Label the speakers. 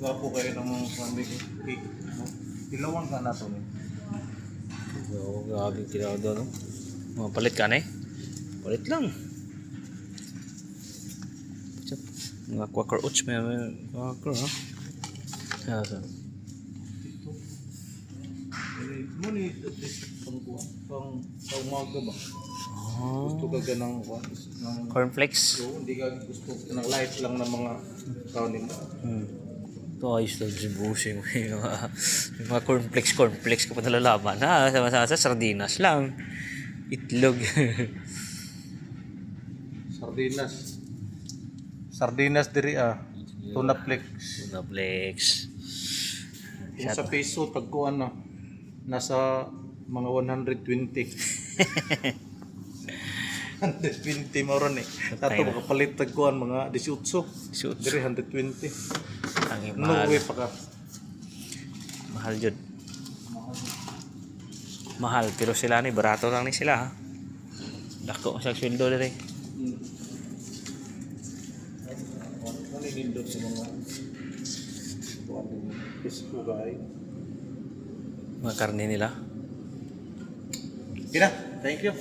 Speaker 1: Gwapo kayo ng mga family cake. Ilawan ka na to.
Speaker 2: Oo, grabe tiraw doon. No? Mga palit ka na eh. Palit lang. Tsak, mga quaker oats. May quaker ha. Kaya sa.
Speaker 1: Mo ni pang umaga ba?
Speaker 2: Oh.
Speaker 1: Gusto ka ganang
Speaker 2: Cornflakes.
Speaker 1: hindi ka gusto ng light lang ng mga kaunin mo.
Speaker 2: Ito ayos lang si Busing. Yung mga cornflakes ka pa nalalaman. Ha, sama-sama sardinas lang. Itlog.
Speaker 1: Sardinas diri Tuna flex.
Speaker 2: Tuna flakes.
Speaker 1: Kung sa peso tagkuan na nasa mga 120. 120 mo ron eh. Tato makapalit tagkuan mga 18.
Speaker 2: Suits.
Speaker 1: Diri 120.
Speaker 2: Ang
Speaker 1: No
Speaker 2: mahal.
Speaker 1: way pa ka.
Speaker 2: Mahal jud. Mahal pero sila ni barato lang ni sila ha. Dako sa sweldo diri.
Speaker 1: Ano nindot sa mga peso guys.
Speaker 2: Mga karne nila.
Speaker 1: Kina, thank you.